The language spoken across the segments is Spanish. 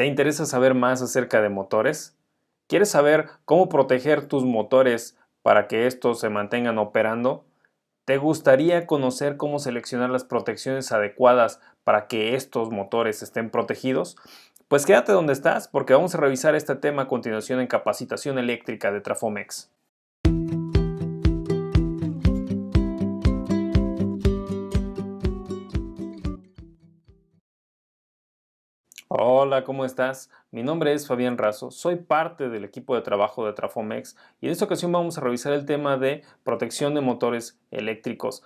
¿Te interesa saber más acerca de motores? ¿Quieres saber cómo proteger tus motores para que estos se mantengan operando? ¿Te gustaría conocer cómo seleccionar las protecciones adecuadas para que estos motores estén protegidos? Pues quédate donde estás porque vamos a revisar este tema a continuación en Capacitación Eléctrica de Trafomex. Hola, ¿cómo estás? Mi nombre es Fabián Razo, soy parte del equipo de trabajo de Trafomex y en esta ocasión vamos a revisar el tema de protección de motores eléctricos.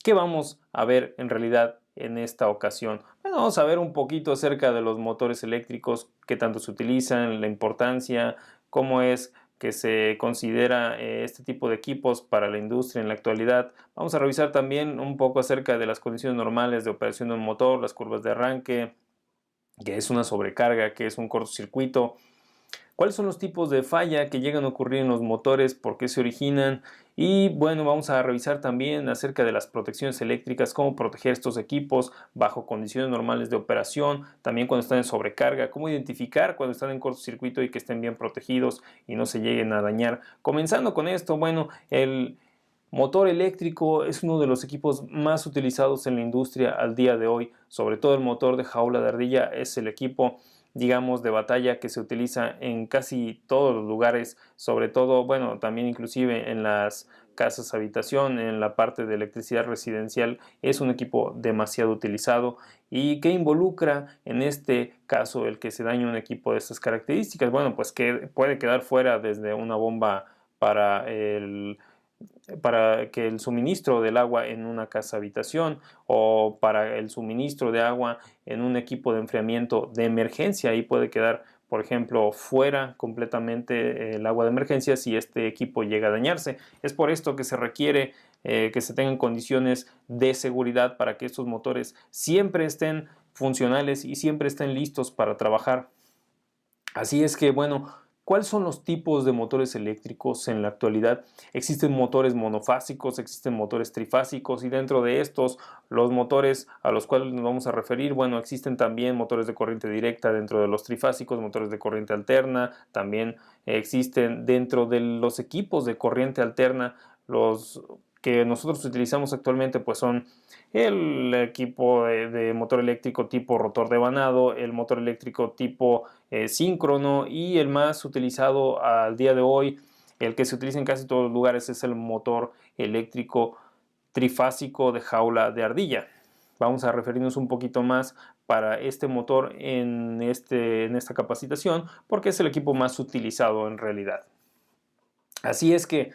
¿Qué vamos a ver en realidad en esta ocasión? Bueno, vamos a ver un poquito acerca de los motores eléctricos, qué tanto se utilizan, la importancia, cómo es que se considera este tipo de equipos para la industria en la actualidad. Vamos a revisar también un poco acerca de las condiciones normales de operación de un motor, las curvas de arranque, qué es una sobrecarga, qué es un cortocircuito, cuáles son los tipos de falla que llegan a ocurrir en los motores, por qué se originan y bueno, vamos a revisar también acerca de las protecciones eléctricas, cómo proteger estos equipos bajo condiciones normales de operación, también cuando están en sobrecarga, cómo identificar cuando están en cortocircuito y que estén bien protegidos y no se lleguen a dañar. Comenzando con esto, bueno, el motor eléctrico es uno de los equipos más utilizados en la industria al día de hoy, sobre todo el motor de jaula de ardilla es el equipo, digamos, de batalla que se utiliza en casi todos los lugares, sobre todo, bueno, también inclusive en las casas habitación, en la parte de electricidad residencial, es un equipo demasiado utilizado y que involucra en este caso el que se dañe un equipo de estas características. Bueno, pues que puede quedar fuera desde una bomba para que el suministro del agua en una casa habitación o para el suministro de agua en un equipo de enfriamiento de emergencia. Ahí puede quedar, por ejemplo, fuera completamente el agua de emergencia si este equipo llega a dañarse. Es por esto que se requiere que se tengan condiciones de seguridad para que estos motores siempre estén funcionales y siempre estén listos para trabajar. Así es que, bueno, ¿cuáles son los tipos de motores eléctricos en la actualidad? Existen motores monofásicos, existen motores trifásicos y dentro de estos, los motores a los cuales nos vamos a referir, bueno, existen también motores de corriente directa dentro de los trifásicos, motores de corriente alterna, también existen dentro de los equipos de corriente alterna, los que nosotros utilizamos actualmente pues son el equipo de motor eléctrico tipo rotor de vanado, el motor eléctrico tipo síncrono y el más utilizado al día de hoy, el que se utiliza en casi todos los lugares es el motor eléctrico trifásico de jaula de ardilla. Vamos a referirnos un poquito más para este motor en esta capacitación porque es el equipo más utilizado en realidad. Así es que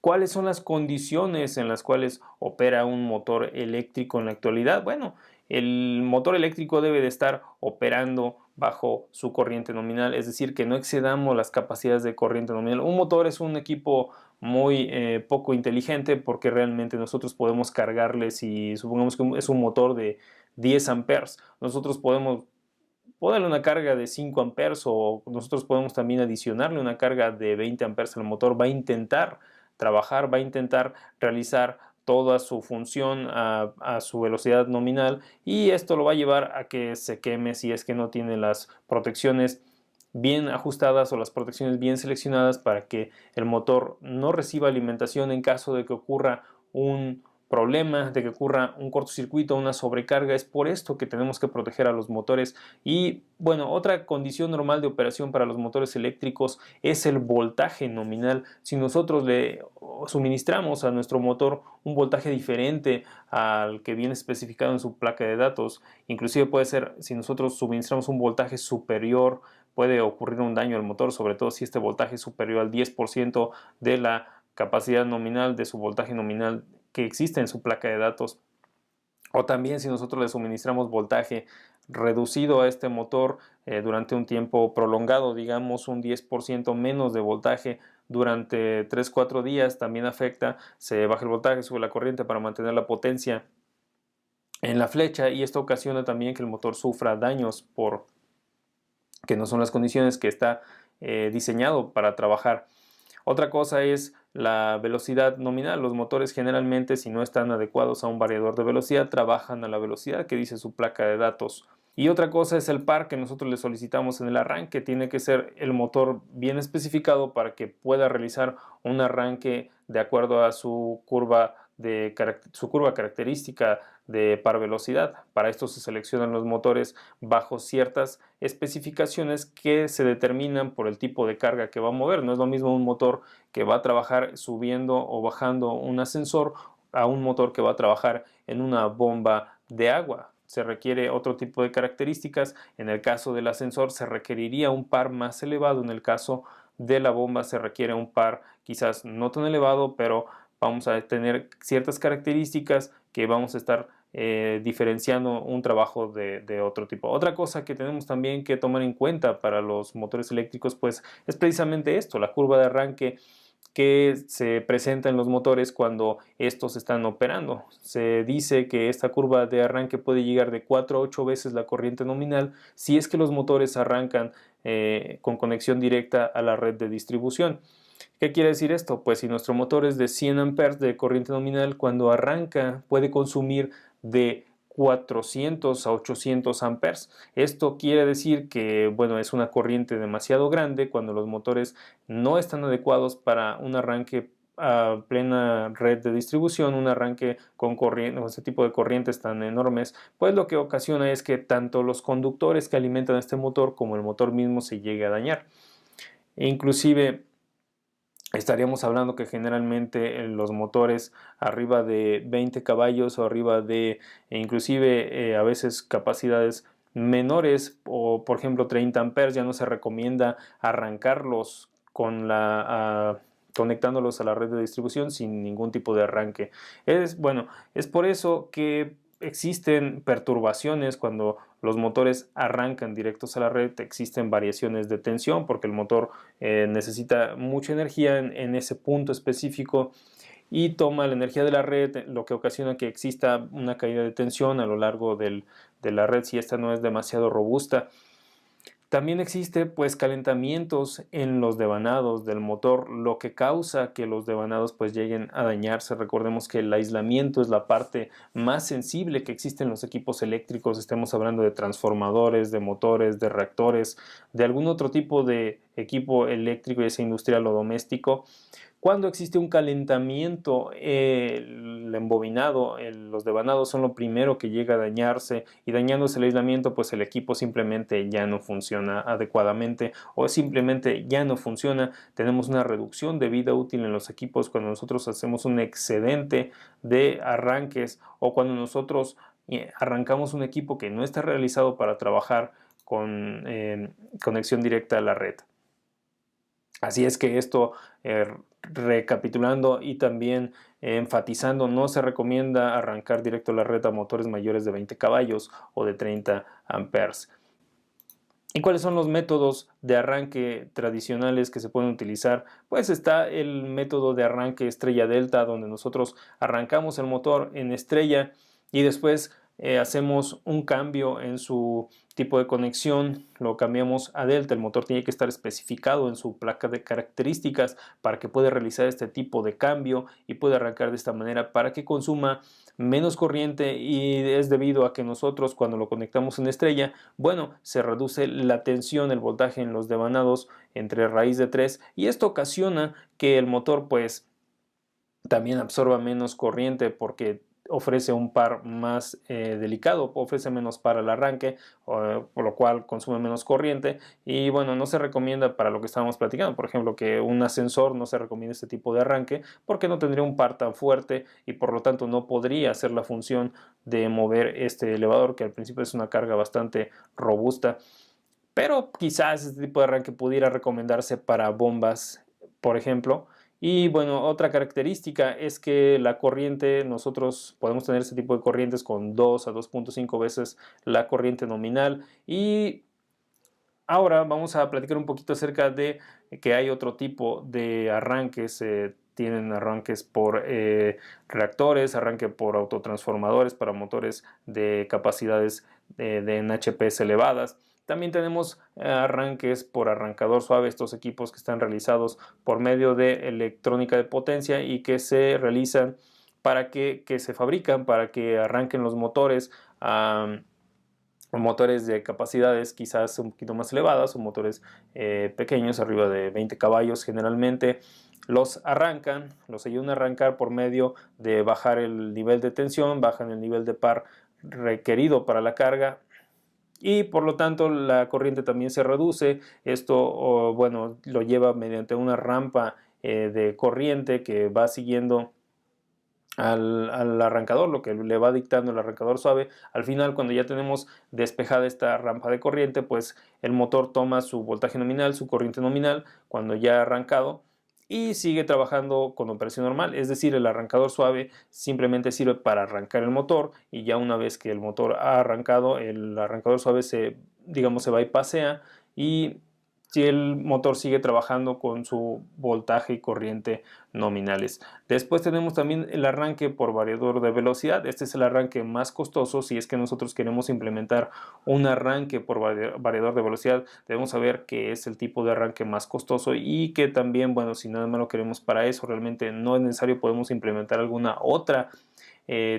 ¿cuáles son las condiciones en las cuales opera un motor eléctrico en la actualidad? Bueno, el motor eléctrico debe de estar operando bajo su corriente nominal, es decir, que no excedamos las capacidades de corriente nominal. Un motor es un equipo muy poco inteligente porque realmente nosotros podemos cargarle, si supongamos que es un motor de 10 amperes, nosotros podemos ponerle una carga de 5 amperes o nosotros podemos también adicionarle una carga de 20 amperes al motor. Va a intentar trabajar, va a intentar realizar toda su función a su velocidad nominal y esto lo va a llevar a que se queme si es que no tiene las protecciones bien ajustadas o las protecciones bien seleccionadas para que el motor no reciba alimentación en caso de que ocurra un problema, de que ocurra un cortocircuito, una sobrecarga. Es por esto que tenemos que proteger a los motores. Y bueno, otra condición normal de operación para los motores eléctricos es el voltaje nominal. Si nosotros le suministramos a nuestro motor un voltaje diferente al que viene especificado en su placa de datos, inclusive puede ser si nosotros suministramos un voltaje superior, puede ocurrir un daño al motor, sobre todo si este voltaje es superior al 10% de la capacidad nominal de su voltaje nominal que existe en su placa de datos. O también si nosotros le suministramos voltaje reducido a este motor durante un tiempo prolongado, digamos un 10% menos de voltaje durante 3-4 días, también afecta, se baja el voltaje, sube la corriente para mantener la potencia en la flecha y esto ocasiona también que el motor sufra daños por que no son las condiciones que está diseñado para trabajar. Otra cosa es la velocidad nominal. Los motores generalmente, si no están adecuados a un variador de velocidad, trabajan a la velocidad que dice su placa de datos. Y otra cosa es el par que nosotros le solicitamos en el arranque. Tiene que ser el motor bien especificado para que pueda realizar un arranque de acuerdo a su curva característica de par velocidad. Para esto se seleccionan los motores bajo ciertas especificaciones que se determinan por el tipo de carga que va a mover. No es lo mismo un motor que va a trabajar subiendo o bajando un ascensor a un motor que va a trabajar en una bomba de agua. Se requiere otro tipo de características. En el caso del ascensor se requeriría un par más elevado. En el caso de la bomba se requiere un par quizás no tan elevado, pero vamos a tener ciertas características que vamos a estar diferenciando un trabajo de otro tipo. Otra cosa que tenemos también que tomar en cuenta para los motores eléctricos pues es precisamente esto, la curva de arranque que se presenta en los motores cuando estos están operando. Se dice que esta curva de arranque puede llegar de 4 a 8 veces la corriente nominal si es que los motores arrancan con conexión directa a la red de distribución. ¿Qué quiere decir esto? Pues si nuestro motor es de 100 amperes de corriente nominal, cuando arranca puede consumir de 400 a 800 amperes. Esto quiere decir que, bueno, es una corriente demasiado grande cuando los motores no están adecuados para un arranque a plena red de distribución, un arranque con corriente, con este tipo de corrientes tan enormes, pues lo que ocasiona es que tanto los conductores que alimentan este motor como el motor mismo se llegue a dañar. E inclusive estaríamos hablando que generalmente los motores arriba de 20 caballos o arriba de inclusive a veces capacidades menores o por ejemplo 30 amperes ya no se recomienda arrancarlos conectándolos a la red de distribución sin ningún tipo de arranque. Es por eso que existen perturbaciones cuando los motores arrancan directos a la red, existen variaciones de tensión porque el motor necesita mucha energía en ese punto específico y toma la energía de la red, lo que ocasiona que exista una caída de tensión a lo largo de la red si esta no es demasiado robusta. También existe pues calentamientos en los devanados del motor, lo que causa que los devanados pues lleguen a dañarse. Recordemos que el aislamiento es la parte más sensible que existe en los equipos eléctricos. Estemos hablando de transformadores, de motores, de reactores, de algún otro tipo de equipo eléctrico, ya sea industrial o doméstico. Cuando existe un calentamiento, el embobinado, los devanados son lo primero que llega a dañarse y dañándose el aislamiento, pues el equipo simplemente ya no funciona adecuadamente o simplemente ya no funciona. Tenemos una reducción de vida útil en los equipos cuando nosotros hacemos un excedente de arranques o cuando nosotros arrancamos un equipo que no está realizado para trabajar con conexión directa a la red. Así es que esto, recapitulando y también enfatizando, no se recomienda arrancar directo a la red a motores mayores de 20 caballos o de 30 amperes. ¿Y cuáles son los métodos de arranque tradicionales que se pueden utilizar? Pues está el método de arranque estrella delta, donde nosotros arrancamos el motor en estrella y después hacemos un cambio en su tipo de conexión, lo cambiamos a delta. El motor tiene que estar especificado en su placa de características para que pueda realizar este tipo de cambio y pueda arrancar de esta manera para que consuma menos corriente, y es debido a que nosotros cuando lo conectamos en estrella, bueno, se reduce la tensión, el voltaje en los devanados entre raíz de 3 y esto ocasiona que el motor pues también absorba menos corriente porque ofrece un par más delicado, ofrece menos par al arranque, por lo cual consume menos corriente y bueno, no se recomienda para lo que estábamos platicando, por ejemplo, que un ascensor no se recomienda este tipo de arranque porque no tendría un par tan fuerte y por lo tanto no podría hacer la función de mover este elevador, que al principio es una carga bastante robusta, pero quizás este tipo de arranque pudiera recomendarse para bombas, por ejemplo. Y bueno, otra característica es que la corriente, nosotros podemos tener este tipo de corrientes con 2 a 2.5 veces la corriente nominal. Y ahora vamos a platicar un poquito acerca de que hay otro tipo de arranques. Tienen arranques por reactores, arranque por autotransformadores para motores de capacidades de NHPs elevadas. También tenemos arranques por arrancador suave, estos equipos que están realizados por medio de electrónica de potencia y que se realizan para que se fabrican para que arranquen los motores motores de capacidades quizás un poquito más elevadas o motores pequeños, arriba de 20 caballos generalmente, los ayudan a arrancar por medio de bajar el nivel de tensión, bajan el nivel de par requerido para la carga y por lo tanto la corriente también se reduce. Esto, bueno, lo lleva mediante una rampa de corriente que va siguiendo al arrancador, lo que le va dictando el arrancador suave. Al final, cuando ya tenemos despejada esta rampa de corriente, pues el motor toma su voltaje nominal, su corriente nominal, cuando ya ha arrancado, y sigue trabajando con operación normal. Es decir, el arrancador suave simplemente sirve para arrancar el motor, y ya una vez que el motor ha arrancado, el arrancador suave digamos, se va y pasea, y si el motor sigue trabajando con su voltaje y corriente nominales. Después tenemos también el arranque por variador de velocidad. Este es el arranque más costoso. Si es que nosotros queremos implementar un arranque por variador de velocidad, debemos saber que es el tipo de arranque más costoso, y que también, bueno, si nada más lo queremos para eso, realmente no es necesario, podemos implementar alguna otra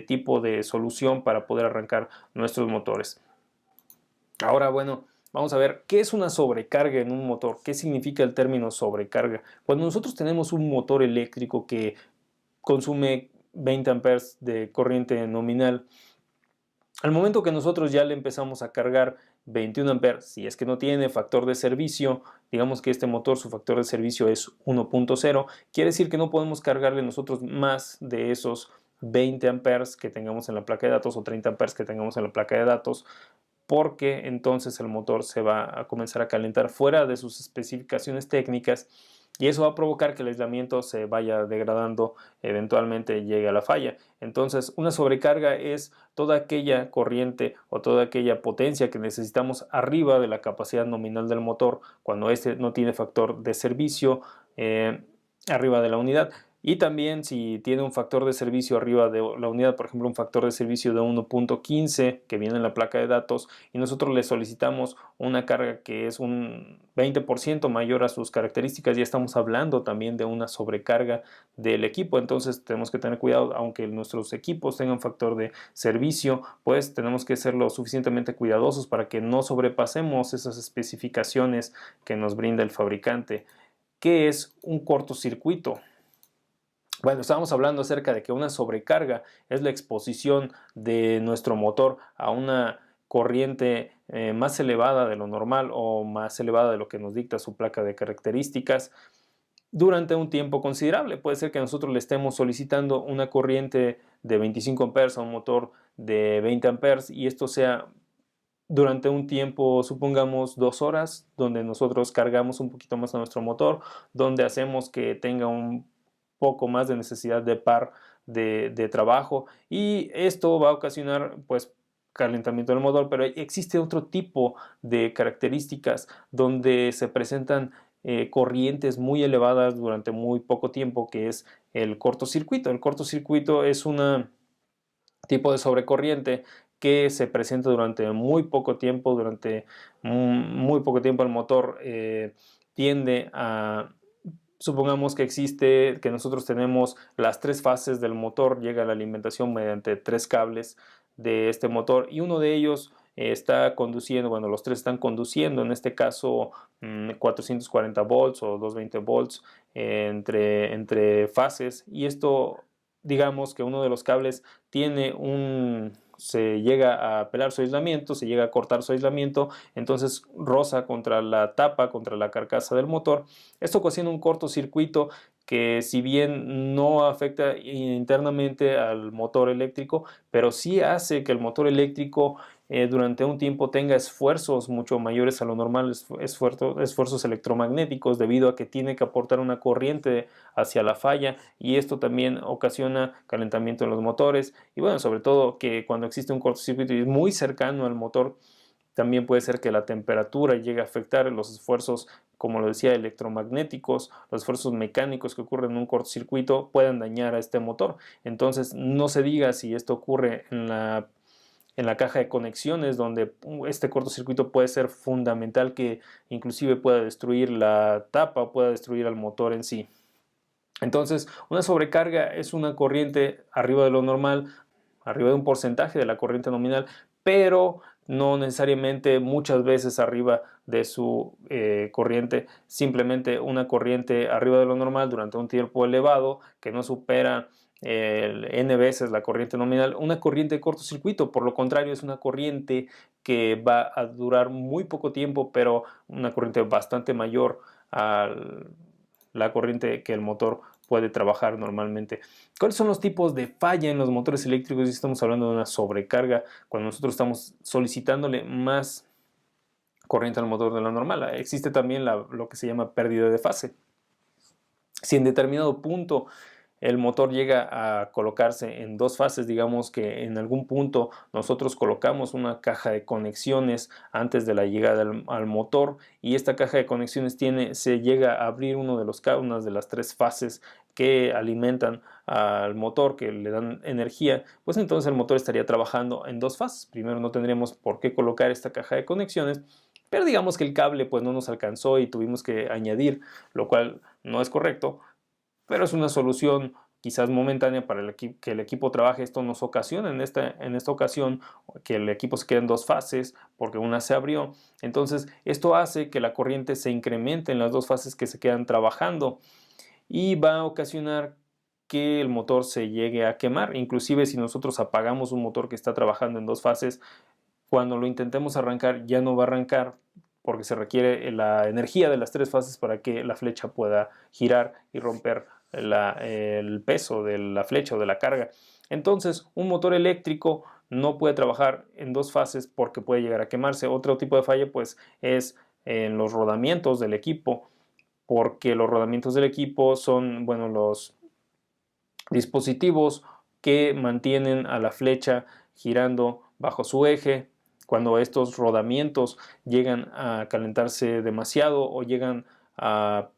tipo de solución para poder arrancar nuestros motores. Ahora, bueno, vamos a ver qué es una sobrecarga en un motor. ¿Qué significa el término sobrecarga? Cuando nosotros tenemos un motor eléctrico que consume 20 amperes de corriente nominal, al momento que nosotros ya le empezamos a cargar 21 amperes, si es que no tiene factor de servicio, digamos que este motor, su factor de servicio es 1.0, quiere decir que no podemos cargarle nosotros más de esos 20 amperes que tengamos en la placa de datos o 30 amperes que tengamos en la placa de datos, porque entonces el motor se va a comenzar a calentar fuera de sus especificaciones técnicas, y eso va a provocar que el aislamiento se vaya degradando, eventualmente llegue a la falla. Entonces, una sobrecarga es toda aquella corriente o toda aquella potencia que necesitamos arriba de la capacidad nominal del motor cuando este no tiene factor de servicio arriba de la unidad. Y también si tiene un factor de servicio arriba de la unidad, por ejemplo un factor de servicio de 1.15 que viene en la placa de datos, y nosotros le solicitamos una carga que es un 20% mayor a sus características, ya estamos hablando también de una sobrecarga del equipo. Entonces tenemos que tener cuidado, aunque nuestros equipos tengan factor de servicio, pues tenemos que ser lo suficientemente cuidadosos para que no sobrepasemos esas especificaciones que nos brinda el fabricante. ¿Qué es un cortocircuito? Bueno, estábamos hablando acerca de que una sobrecarga es la exposición de nuestro motor a una corriente más elevada de lo normal o más elevada de lo que nos dicta su placa de características durante un tiempo considerable. Puede ser que nosotros le estemos solicitando una corriente de 25 amperes a un motor de 20 amperes, y esto sea durante un tiempo, supongamos 2 horas, donde nosotros cargamos un poquito más a nuestro motor, donde hacemos que tenga un poco más de necesidad de par de trabajo, y esto va a ocasionar pues calentamiento del motor. Pero existe otro tipo de características donde se presentan corrientes muy elevadas durante muy poco tiempo, que es el cortocircuito. El cortocircuito es un tipo de sobrecorriente que se presenta durante muy poco tiempo. Durante muy poco tiempo el motor tiende a... Supongamos que nosotros tenemos las 3 fases del motor, llega la alimentación mediante 3 cables de este motor, y uno de ellos está conduciendo, bueno, los 3 están conduciendo, en este caso 440 volts o 220 volts entre fases, y esto, digamos que uno de los cables se llega a pelar su aislamiento, se llega a cortar su aislamiento, entonces roza contra la tapa, contra la carcasa del motor. Esto ocasiona un cortocircuito que, si bien no afecta internamente al motor eléctrico, pero sí hace que el motor eléctrico durante un tiempo tenga esfuerzos mucho mayores a lo normal, esfuerzos electromagnéticos, debido a que tiene que aportar una corriente hacia la falla, y esto también ocasiona calentamiento en los motores. Y bueno, sobre todo que cuando existe un cortocircuito y es muy cercano al motor, también puede ser que la temperatura llegue a afectar los esfuerzos, como lo decía, electromagnéticos, los esfuerzos mecánicos que ocurren en un cortocircuito puedan dañar a este motor. Entonces, no se diga si esto ocurre en la caja de conexiones, donde este cortocircuito puede ser fundamental, que inclusive pueda destruir la tapa, pueda destruir al motor en sí. Entonces, una sobrecarga es una corriente arriba de lo normal, arriba de un porcentaje de la corriente nominal, pero no necesariamente muchas veces arriba de su corriente, simplemente una corriente arriba de lo normal durante un tiempo elevado que no supera el n veces la corriente nominal, una corriente de cortocircuito. Por lo contrario, es una corriente que va a durar muy poco tiempo, pero una corriente bastante mayor a la corriente que el motor puede trabajar normalmente. ¿Cuáles son los tipos de falla en los motores eléctricos? Si estamos hablando de una sobrecarga, cuando nosotros estamos solicitándole más corriente al motor de la normal. Existe también lo que se llama pérdida de fase. Si en determinado punto el motor llega a colocarse en dos fases, digamos que en algún punto nosotros colocamos una caja de conexiones antes de la llegada al motor, y esta caja de conexiones se llega a abrir una de las tres fases que alimentan al motor, que le dan energía, pues entonces el motor estaría trabajando en dos fases. Primero, no tendríamos por qué colocar esta caja de conexiones, pero digamos que el cable pues no nos alcanzó y tuvimos que añadir, lo cual no es correcto, pero es una solución quizás momentánea para que el equipo trabaje. Esto nos ocasiona en esta ocasión que el equipo se quede en dos fases porque una se abrió. Entonces esto hace que la corriente se incremente en las dos fases que se quedan trabajando, y va a ocasionar que el motor se llegue a quemar. Inclusive si nosotros apagamos un motor que está trabajando en dos fases, cuando lo intentemos arrancar ya no va a arrancar, porque se requiere la energía de las tres fases para que la flecha pueda girar y romper el peso de la flecha o de la carga. Entonces, un motor eléctrico no puede trabajar en dos fases porque puede llegar a quemarse. Otro tipo de falla pues es en los rodamientos del equipo, porque los rodamientos del equipo son, bueno, los dispositivos que mantienen a la flecha girando bajo su eje. Cuando estos rodamientos llegan a calentarse demasiado o llegan a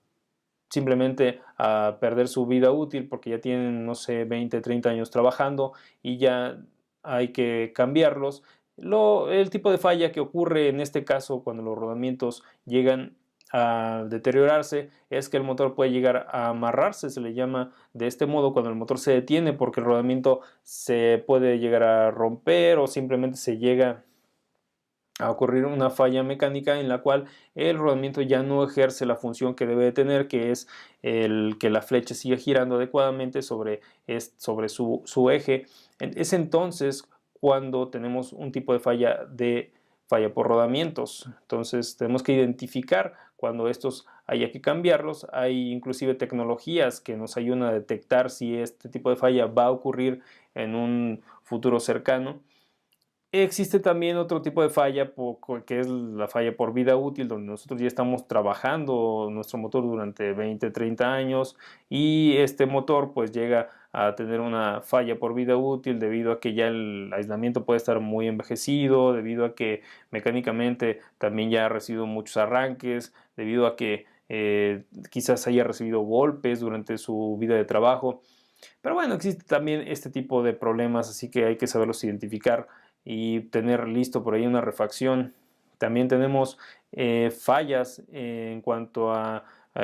simplemente a perder su vida útil porque ya tienen, no sé, 20, 30 años trabajando y ya hay que cambiarlos. El tipo de falla que ocurre en este caso cuando los rodamientos llegan a deteriorarse es que el motor puede llegar a amarrarse. Se le llama de este modo cuando el motor se detiene, porque el rodamiento se puede llegar a romper o simplemente se llega a ocurrir una falla mecánica en la cual el rodamiento ya no ejerce la función que debe de tener, que es el que la flecha siga girando adecuadamente sobre su eje. Es entonces cuando tenemos un tipo de falla por rodamientos. Entonces tenemos que identificar cuando estos haya que cambiarlos. Hay inclusive tecnologías que nos ayudan a detectar si este tipo de falla va a ocurrir en un futuro cercano. Existe también otro tipo de falla que es la falla por vida útil, donde nosotros ya estamos trabajando nuestro motor durante 20, 30 años y este motor pues llega a tener una falla por vida útil debido a que ya el aislamiento puede estar muy envejecido, debido a que mecánicamente también ya ha recibido muchos arranques, debido a que quizás haya recibido golpes durante su vida de trabajo. Pero bueno, existe también este tipo de problemas, así que hay que saberlos identificar y tener listo por ahí una refacción. También tenemos fallas en cuanto a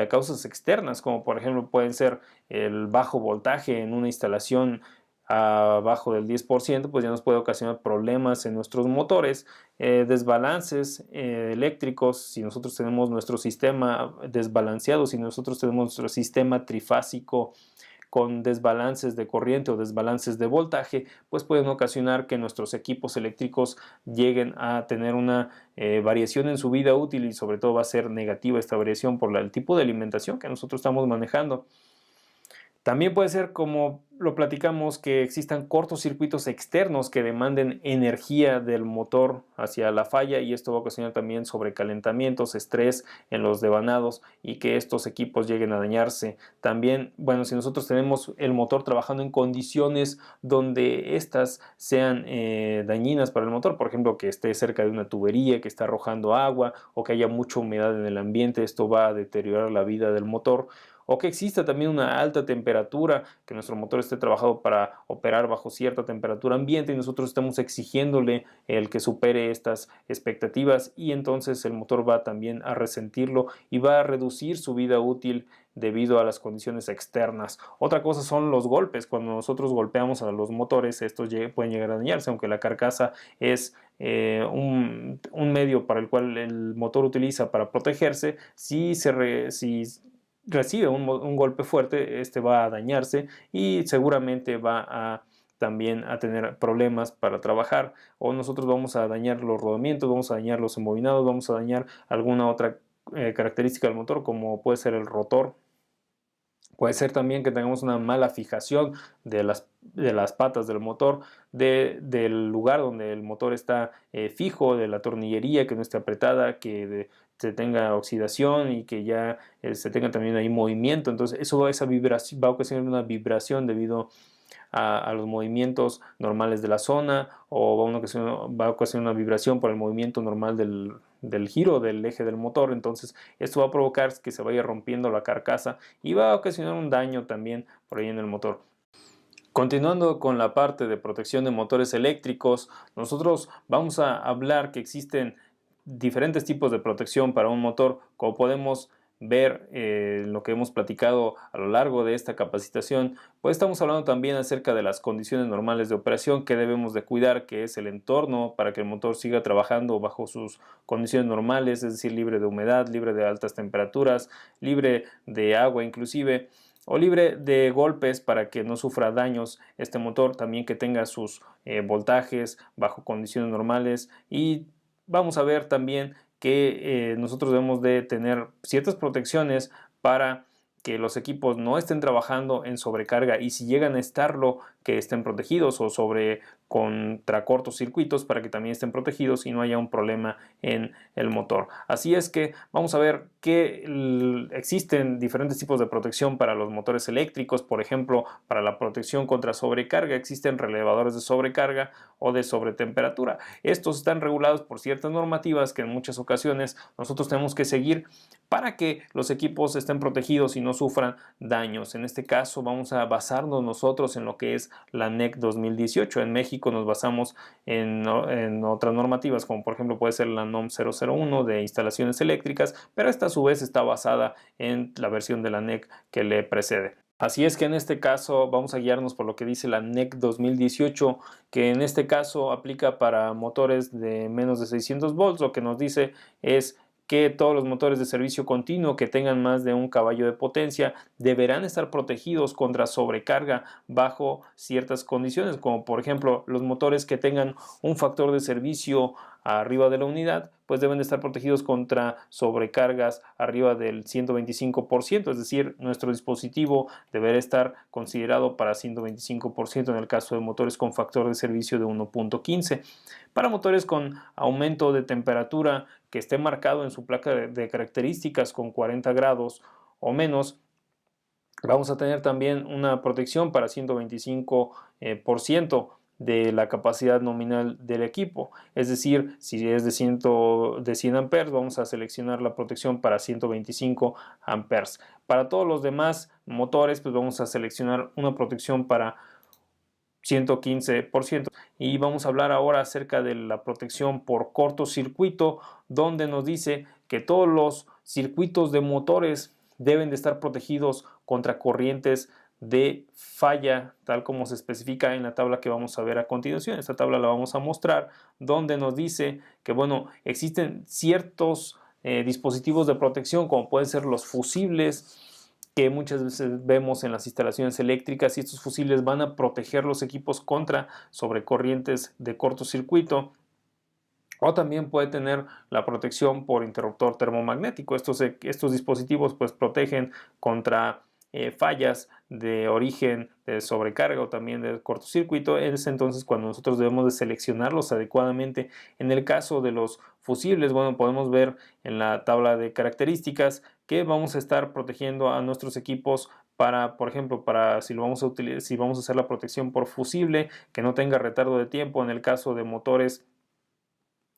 causas externas, como por ejemplo pueden ser el bajo voltaje en una instalación abajo del 10%, pues ya nos puede ocasionar problemas en nuestros motores, desbalances eléctricos. Si nosotros tenemos nuestro sistema desbalanceado, si nosotros tenemos nuestro sistema trifásico con desbalances de corriente o desbalances de voltaje, pues pueden ocasionar que nuestros equipos eléctricos lleguen a tener una variación en su vida útil, y sobre todo va a ser negativa esta variación por el tipo de alimentación que nosotros estamos manejando. También puede ser, como lo platicamos, que existan cortocircuitos externos que demanden energía del motor hacia la falla, y esto va a ocasionar también sobrecalentamientos, estrés en los devanados y que estos equipos lleguen a dañarse. También, bueno, si nosotros tenemos el motor trabajando en condiciones donde estas sean dañinas para el motor, por ejemplo, que esté cerca de una tubería que está arrojando agua o que haya mucha humedad en el ambiente, esto va a deteriorar la vida del motor. O que exista también una alta temperatura, que nuestro motor esté trabajado para operar bajo cierta temperatura ambiente y nosotros estamos exigiéndole el que supere estas expectativas, y entonces el motor va también a resentirlo y va a reducir su vida útil debido a las condiciones externas. Otra cosa son los golpes. Cuando nosotros golpeamos a los motores, estos pueden llegar a dañarse, aunque la carcasa es un medio para el cual el motor utiliza para protegerse, si recibe un golpe fuerte, este va a dañarse y seguramente va a también a tener problemas para trabajar, o nosotros vamos a dañar los rodamientos, vamos a dañar los embobinados, vamos a dañar alguna otra característica del motor, como puede ser el rotor. Puede ser también que tengamos una mala fijación de las patas del motor, del lugar donde el motor está fijo, de la tornillería que no esté apretada, que se tenga oxidación y que ya se tenga también ahí movimiento. Entonces esa vibración va a ocasionar una vibración debido a los movimientos normales de la zona, o va a ocasionar una vibración por el movimiento normal del giro del eje del motor. Entonces esto va a provocar que se vaya rompiendo la carcasa y va a ocasionar un daño también por ahí en el motor. Continuando con la parte de protección de motores eléctricos, nosotros vamos a hablar que existen diferentes tipos de protección para un motor, como podemos ver lo que hemos platicado a lo largo de esta capacitación. Pues estamos hablando también acerca de las condiciones normales de operación que debemos de cuidar, que es el entorno para que el motor siga trabajando bajo sus condiciones normales, es decir, libre de humedad, libre de altas temperaturas, libre de agua inclusive, o libre de golpes para que no sufra daños este motor, también que tenga sus voltajes bajo condiciones normales. Y vamos a ver también que nosotros debemos de tener ciertas protecciones para que los equipos no estén trabajando en sobrecarga, y si llegan a estarlo, que estén protegidos, o contra cortocircuitos para que también estén protegidos y no haya un problema en el motor. Así es que vamos a ver que existen diferentes tipos de protección para los motores eléctricos. Por ejemplo, para la protección contra sobrecarga existen relevadores de sobrecarga o de sobretemperatura. Estos están regulados por ciertas normativas que en muchas ocasiones nosotros tenemos que seguir para que los equipos estén protegidos y no sufran daños. En este caso vamos a basarnos nosotros en lo que es la NEC 2018. En México nos basamos en otras normativas, como por ejemplo puede ser la NOM 001 de instalaciones eléctricas, pero esta a su vez está basada en la versión de la NEC que le precede. Así es que en este caso vamos a guiarnos por lo que dice la NEC 2018, que en este caso aplica para motores de menos de 600 volts. Lo que nos dice es que todos los motores de servicio continuo que tengan más de un caballo de potencia deberán estar protegidos contra sobrecarga bajo ciertas condiciones, como por ejemplo los motores que tengan un factor de servicio arriba de la unidad, pues deben de estar protegidos contra sobrecargas arriba del 125%, es decir, nuestro dispositivo deberá estar considerado para 125% en el caso de motores con factor de servicio de 1.15. Para motores con aumento de temperatura que esté marcado en su placa de características con 40 grados o menos, vamos a tener también una protección para 125% de la capacidad nominal del equipo. Es decir, si es de 100 amperes, vamos a seleccionar la protección para 125 amperes. Para todos los demás motores, pues vamos a seleccionar una protección para 115%. Y vamos a hablar ahora acerca de la protección por cortocircuito, donde nos dice que todos los circuitos de motores deben de estar protegidos contra corrientes de falla, tal como se especifica en la tabla que vamos a ver a continuación. Esta tabla la vamos a mostrar, donde nos dice que bueno, existen ciertos dispositivos de protección, como pueden ser los fusibles, que muchas veces vemos en las instalaciones eléctricas, y estos fusibles van a proteger los equipos contra sobrecorrientes de cortocircuito. O también puede tener la protección por interruptor termomagnético. Estos dispositivos pues protegen contra fallas de origen de sobrecarga o también de cortocircuito. Es entonces cuando nosotros debemos de seleccionarlos adecuadamente. En el caso de los fusibles, bueno, podemos ver en la tabla de características que vamos a estar protegiendo a nuestros equipos para, por ejemplo, si vamos a hacer la protección por fusible, que no tenga retardo de tiempo. En el caso de motores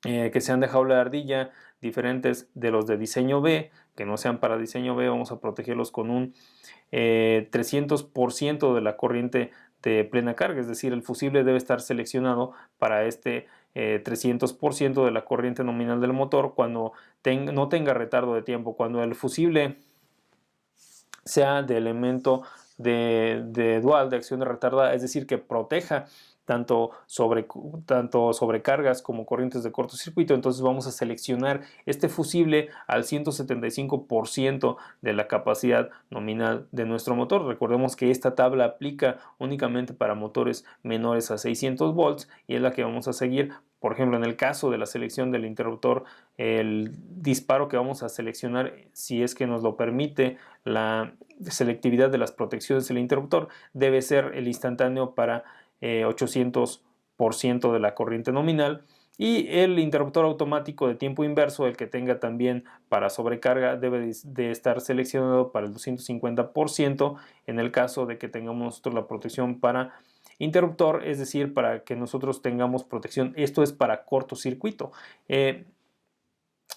que sean de jaula de ardilla, diferentes de los de diseño B, que no sean para diseño B, vamos a protegerlos con un 300% de la corriente de plena carga, es decir, el fusible debe estar seleccionado para este 300% de la corriente nominal del motor cuando no tenga retardo de tiempo. Cuando el fusible sea de elemento de dual, de acción de retardada, es decir, que proteja tanto sobrecargas como corrientes de cortocircuito. Entonces vamos a seleccionar este fusible al 175% de la capacidad nominal de nuestro motor. Recordemos que esta tabla aplica únicamente para motores menores a 600 volts y es la que vamos a seguir. Por ejemplo, en el caso de la selección del interruptor, el disparo que vamos a seleccionar, si es que nos lo permite la selectividad de las protecciones del interruptor, debe ser el instantáneo para 800% de la corriente nominal, y el interruptor automático de tiempo inverso, el que tenga también para sobrecarga, debe de estar seleccionado para el 250% en el caso de que tengamos nosotros la protección para interruptor, es decir, para que nosotros tengamos protección. Esto es para cortocircuito.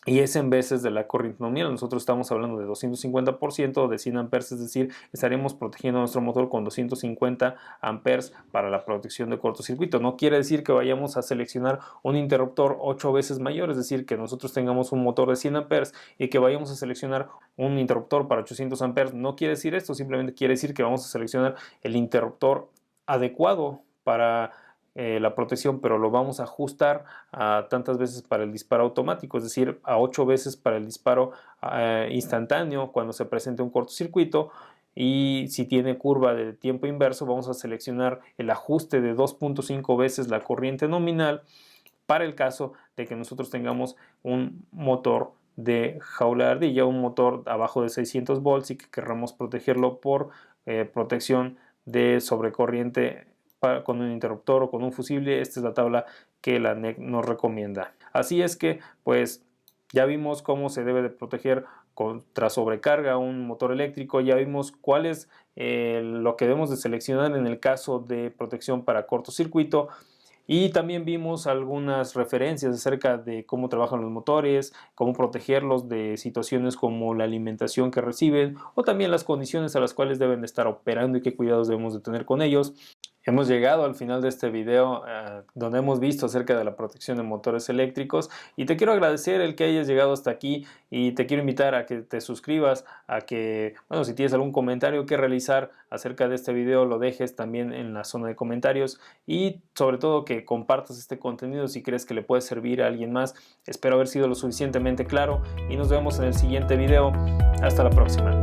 Y es en veces de la corriente nominal. Nosotros estamos hablando de 250% de 100 amperes, es decir, estaremos protegiendo nuestro motor con 250 amperes para la protección de cortocircuito. No quiere decir que vayamos a seleccionar un interruptor 8 veces mayor, es decir, que nosotros tengamos un motor de 100 amperes y que vayamos a seleccionar un interruptor para 800 amperes. No quiere decir esto, simplemente quiere decir que vamos a seleccionar el interruptor adecuado para la protección, pero lo vamos a ajustar a tantas veces para el disparo automático, es decir, a 8 veces para el disparo instantáneo cuando se presente un cortocircuito. Y si tiene curva de tiempo inverso, vamos a seleccionar el ajuste de 2.5 veces la corriente nominal para el caso de que nosotros tengamos un motor de jaula de ardilla, un motor abajo de 600 volts y que querramos protegerlo por protección de sobrecorriente con un interruptor o con un fusible. Esta es la tabla que la NEC nos recomienda. Así es que pues ya vimos cómo se debe de proteger contra sobrecarga un motor eléctrico, ya vimos cuál es lo que debemos de seleccionar en el caso de protección para cortocircuito. Y también vimos algunas referencias acerca de cómo trabajan los motores, cómo protegerlos de situaciones como la alimentación que reciben o también las condiciones a las cuales deben de estar operando y qué cuidados debemos de tener con ellos. Hemos llegado al final de este video donde hemos visto acerca de la protección de motores eléctricos, y te quiero agradecer el que hayas llegado hasta aquí y te quiero invitar a que te suscribas, a que, bueno, si tienes algún comentario que realizar acerca de este video lo dejes también en la zona de comentarios, y sobre todo que compartas este contenido si crees que le puede servir a alguien más. Espero haber sido lo suficientemente claro y nos vemos en el siguiente video. Hasta la próxima.